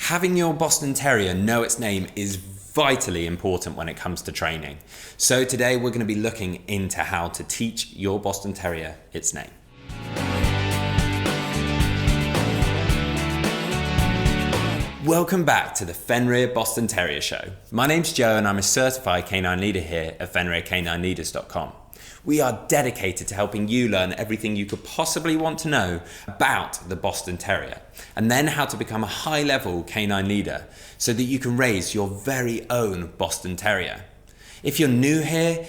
Having your Boston Terrier know its name is vitally important when it comes to training. So today we're going to be looking into how to teach your Boston Terrier its name. Welcome back to the Fenrir Boston Terrier Show. My name's Joe and I'm a certified canine leader here at FenrirCanineLeaders.com. We are dedicated to helping you learn everything you could possibly want to know about the Boston Terrier, and then how to become a high-level canine leader so that you can raise your very own Boston Terrier. If you're new here,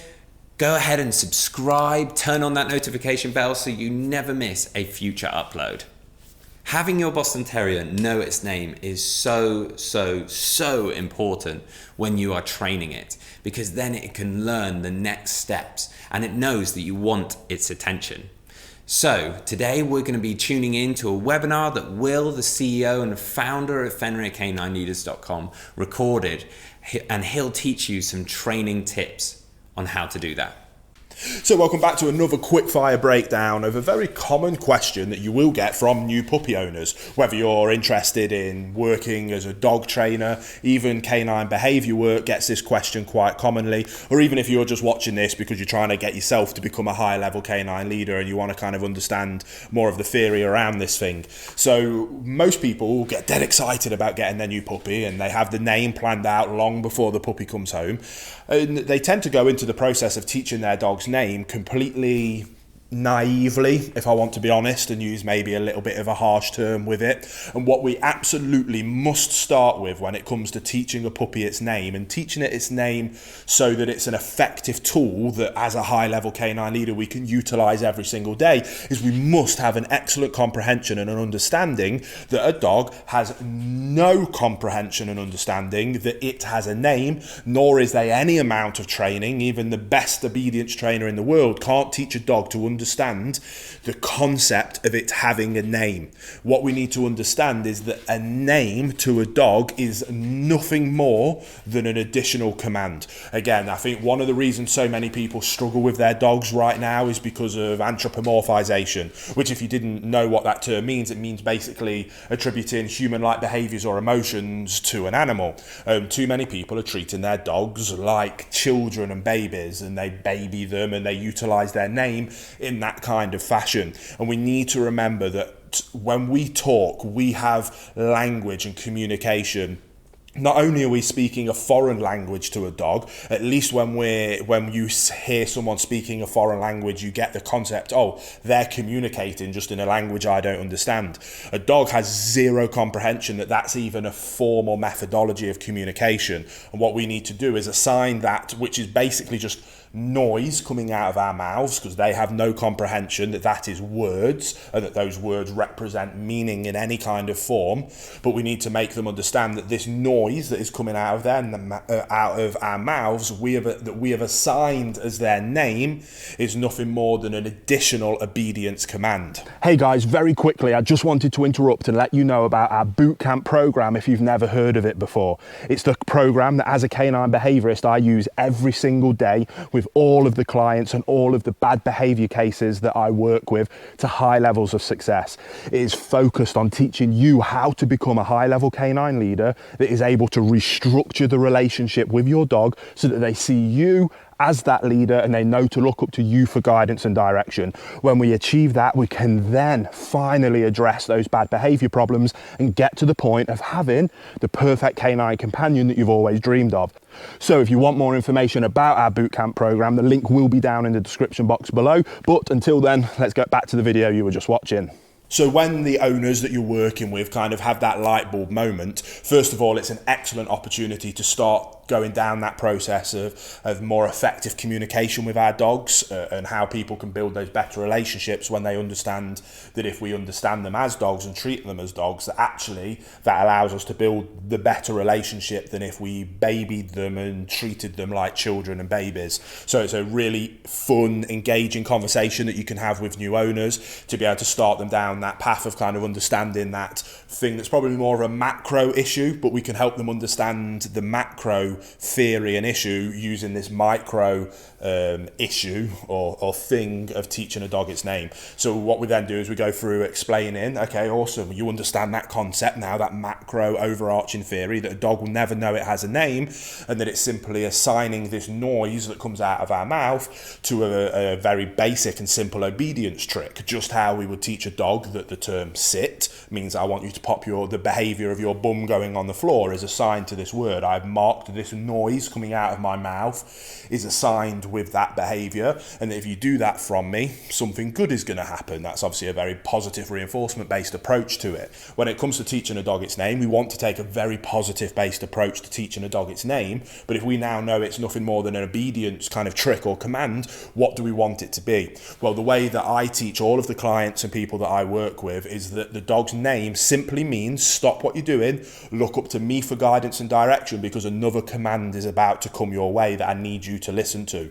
go ahead and subscribe, turn on that notification bell so you never miss a future upload. Having your Boston Terrier know its name is so important when you are training it, because then it can learn the next steps and it knows that you want its attention. So today we're going to be tuning in to a webinar that Will, the CEO and founder of FenrirCanineLeaders.com, recorded, and he'll teach you some training tips on how to do that. So welcome back to another quick-fire breakdown of a very common question that you will get from new puppy owners, whether you're interested in working as a dog trainer. Even canine behaviour work gets this question quite commonly, or even if you're just watching this because you're trying to get yourself to become a high-level canine leader and you want to kind of understand more of the theory around this thing. So most people get dead excited about getting their new puppy and they have the name planned out long before the puppy comes home, and they tend to go into the process of teaching their dog's name completely naively, if I want to be honest, and use maybe a little bit of a harsh term with it. And what we absolutely must start with when it comes to teaching a puppy its name, and teaching it its name so that it's an effective tool that as a high-level canine leader we can utilize every single day, is we must have an excellent comprehension and an understanding that a dog has no comprehension and understanding that it has a name, nor is there any amount of training. Even the best obedience trainer in the world can't teach a dog to understand the concept of it having a name. What we need to understand is that a name to a dog is nothing more than an additional command. Again, I think one of the reasons so many people struggle with their dogs right now is because of anthropomorphization, which, if you didn't know what that term means, it means basically attributing human-like behaviors or emotions to an animal. Too many people are treating their dogs like children and babies, and they baby them and they utilize their name in that kind of fashion. And we need to remember that when we talk, we have language and communication. Not only are we speaking a foreign language to a dog, at least when you hear someone speaking a foreign language, you get the concept, oh, they're communicating just in a language I don't understand. A dog has zero comprehension that that's even a form or methodology of communication. And what we need to do is assign that, which is basically just noise coming out of our mouths, because they have no comprehension that that is words and that those words represent meaning in any kind of form. But we need to make them understand that this noise that is coming out of our mouths, that we have assigned as their name, is nothing more than an additional obedience command. Hey guys, very quickly, I just wanted to interrupt and let you know about our bootcamp program if you've never heard of it before. It's the program that as a canine behaviorist I use every single day with all of the clients and all of the bad behavior cases that I work with to high levels of success. It is focused on teaching you how to become a high-level canine leader that is able to restructure the relationship with your dog so that they see you as that leader and they know to look up to you for guidance and direction. When we achieve that, we can then finally address those bad behavior problems and get to the point of having the perfect canine companion that you've always dreamed of. So if you want more information about our bootcamp program, the link will be down in the description box below. But until then, let's get back to the video you were just watching. So when the owners that you're working with kind of have that light bulb moment, first of all, it's an excellent opportunity to start going down that process of more effective communication with our dogs, and how people can build those better relationships when they understand that if we understand them as dogs and treat them as dogs, that actually that allows us to build the better relationship than if we babied them and treated them like children and babies. So it's a really fun, engaging conversation that you can have with new owners to be able to start them down that path of kind of understanding that thing that's probably more of a macro issue, but we can help them understand the macro theory and issue using this micro issue or thing of teaching a dog its name. So what we then do is we go through explaining, okay, awesome, you understand that concept now, that macro overarching theory that a dog will never know it has a name, and that it's simply assigning this noise that comes out of our mouth to a very basic and simple obedience trick. Just how we would teach a dog that the term sit means I want you to pop the behavior of your bum going on the floor is assigned to this word. I've marked this noise coming out of my mouth is assigned with that behavior, and if you do that from me, something good is going to happen. That's obviously a very positive reinforcement based approach to it. When it comes to teaching a dog its name, we want to take a very positive based approach to teaching a dog its name, but if we now know it's nothing more than an obedience kind of trick or command, what do we want it to be? Well, the way that I teach all of the clients and people that I work with is that the dog's name simply means stop what you're doing, look up to me for guidance and direction, because another command is about to come your way that I need you to listen to.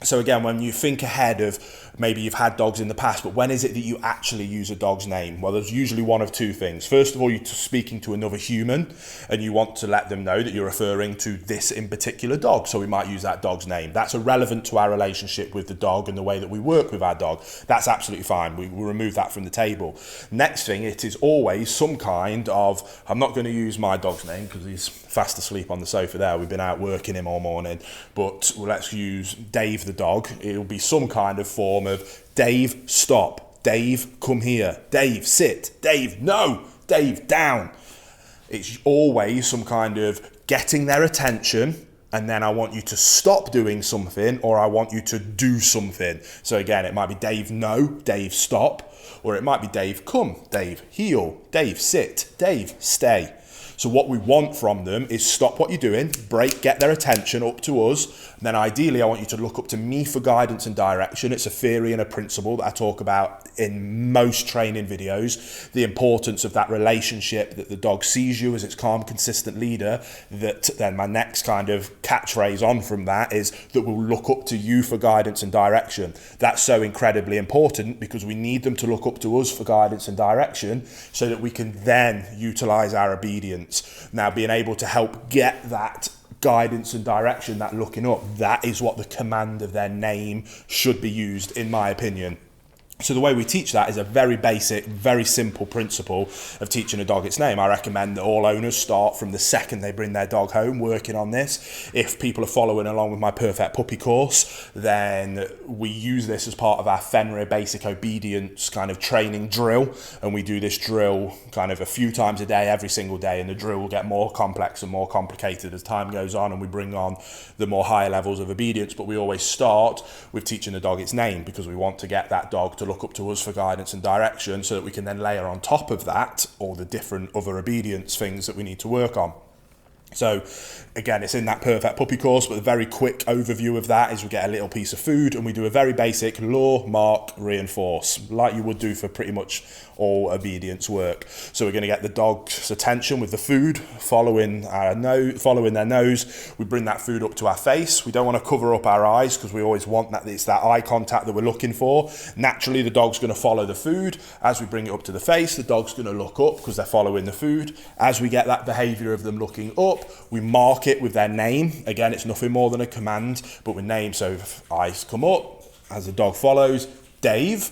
So again, when you think ahead of maybe you've had dogs in the past, but when is it that you actually use a dog's name? Well, there's usually one of two things. First of all, you're speaking to another human and you want to let them know that you're referring to this in particular dog. So we might use that dog's name. That's irrelevant to our relationship with the dog and the way that we work with our dog. That's absolutely fine. We will remove that from the table. Next thing, it is always some kind of, I'm not going to use my dog's name because he's fast asleep on the sofa there. We've been out working him all morning, but let's use Dave the dog. It'll be some kind of form of Dave, stop. Dave, come here. Dave, sit. Dave, no. Dave, down. It's always some kind of getting their attention, and then I want you to stop doing something, or I want you to do something. So again, it might be Dave, no. Dave, stop. Or it might be Dave, come. Dave, heel. Dave, sit. Dave, stay. So what we want from them is stop what you're doing, break, get their attention up to us. And then ideally, I want you to look up to me for guidance and direction. It's a theory and a principle that I talk about in most training videos. The importance of that relationship, that the dog sees you as its calm, consistent leader. That then my next kind of catchphrase on from that is that we'll look up to you for guidance and direction. That's so incredibly important because we need them to look up to us for guidance and direction so that we can then utilize our obedience. Now, being able to help get that guidance and direction, that looking up, that is what the command of their name should be used, in my opinion. So the way we teach that is a very basic, very simple principle of teaching a dog its name. I recommend that all owners start from the second they bring their dog home working on this. If people are following along with my Perfect Puppy course, then we use this as part of our Fenrir basic obedience kind of training drill. And we do this drill kind of a few times a day, every single day. And the drill will get more complex and more complicated as time goes on and we bring on the more higher levels of obedience. But we always start with teaching the dog its name because we want to get that dog to look up to us for guidance and direction so that we can then layer on top of that all the different other obedience things that we need to work on. So again, it's in that Perfect Puppy course, but a very quick overview of that is we get a little piece of food and we do a very basic lure, mark, reinforce, like you would do for pretty much all obedience work. So we're going to get the dog's attention with the food, following their nose. We bring that food up to our face. We don't want to cover up our eyes because we always want that, it's that eye contact that we're looking for. Naturally, the dog's going to follow the food. As we bring it up to the face, the dog's going to look up because they're following the food. As we get that behavior of them looking up, we mark it with their name. Again, it's nothing more than a command, but with name. So if eyes come up, as the dog follows, Dave,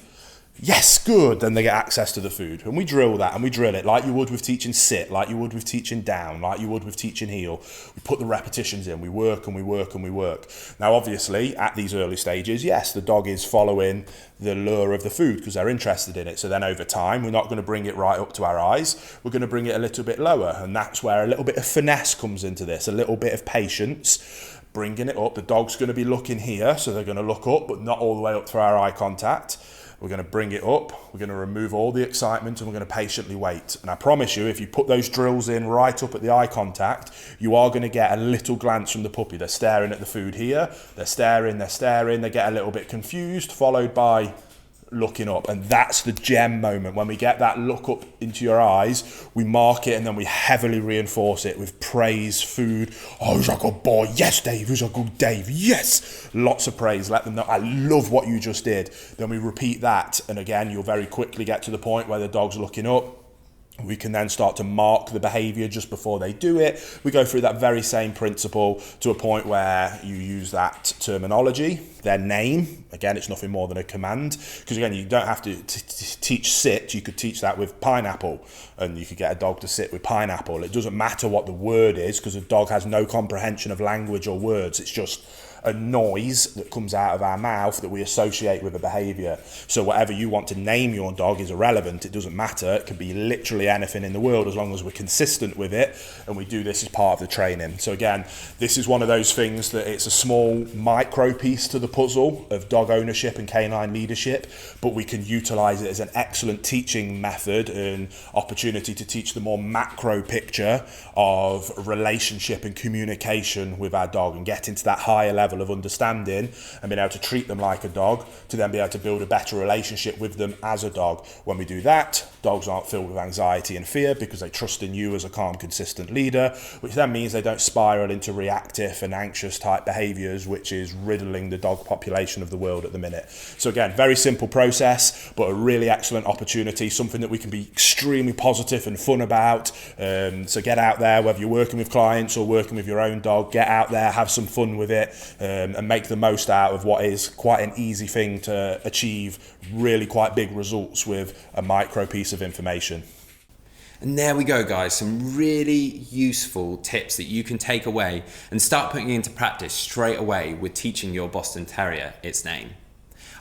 yes, good. Then they get access to the food. And we drill that and we drill it like you would with teaching sit, like you would with teaching down, like you would with teaching heel. We put the repetitions in, we work and we work and we work. Now, obviously, at these early stages, yes, the dog is following the lure of the food because they're interested in it. So then over time, we're not going to bring it right up to our eyes. We're going to bring it a little bit lower. And that's where a little bit of finesse comes into this, a little bit of patience. Bringing it up, the dog's going to be looking here, so they're going to look up, but not all the way up to our eye contact. We're going to bring it up, we're going to remove all the excitement, and we're going to patiently wait. And I promise you, if you put those drills in right up at the eye contact, you are going to get a little glance from the puppy. They're staring at the food here, they're staring, they get a little bit confused, followed by looking up. And that's the gem moment. When we get that look up into your eyes, we mark it and then we heavily reinforce it with praise, food. Oh, who's a good boy? Yes, Dave. Who's a good Dave? Yes. Lots of praise. Let them know, I love what you just did. Then we repeat that. And again, you'll very quickly get to the point where the dog's looking up. We can then start to mark the behaviour just before they do it. We go through that very same principle to a point where you use that terminology, their name. Again, it's nothing more than a command, because again, you don't have to teach sit. You could teach that with pineapple, and you could get a dog to sit with pineapple. It doesn't matter what the word is, because a dog has no comprehension of language or words. It's just a noise that comes out of our mouth that we associate with a behaviour. So whatever you want to name your dog is irrelevant. It doesn't matter. It could be literally anything in the world, as long as we're consistent with it, and we do this as part of the training. So again, this is one of those things that it's a small micro piece to the puzzle of dog ownership and canine leadership, but we can utilise it as an excellent teaching method and opportunity to teach the more macro picture of relationship and communication with our dog, and get into that higher level of understanding and being able to treat them like a dog, to then be able to build a better relationship with them as a dog. When we do that, dogs aren't filled with anxiety and fear because they trust in you as a calm, consistent leader, which then means they don't spiral into reactive and anxious type behaviours, which is riddling the dog population of the world at the minute. So again, very simple process, but a really excellent opportunity, something that we can be extremely positive and fun about. So get out there, whether you're working with clients or working with your own dog, get out there, have some fun with it, and make the most out of what is quite an easy thing to achieve really quite big results with a micro piece of information. And there we go, guys, some really useful tips that you can take away and start putting into practice straight away with teaching your Boston Terrier its name.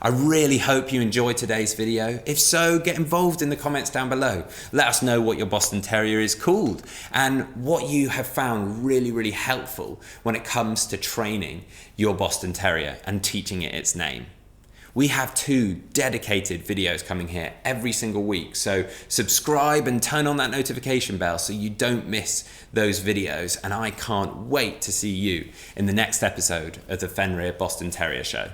I really hope you enjoyed today's video. If so, get involved in the comments down below. Let us know what your Boston Terrier is called and what you have found really, really helpful when it comes to training your Boston Terrier and teaching it its name. We have 2 dedicated videos coming here every single week, so subscribe and turn on that notification bell so you don't miss those videos, and I can't wait to see you in the next episode of the Fenrir Boston Terrier Show.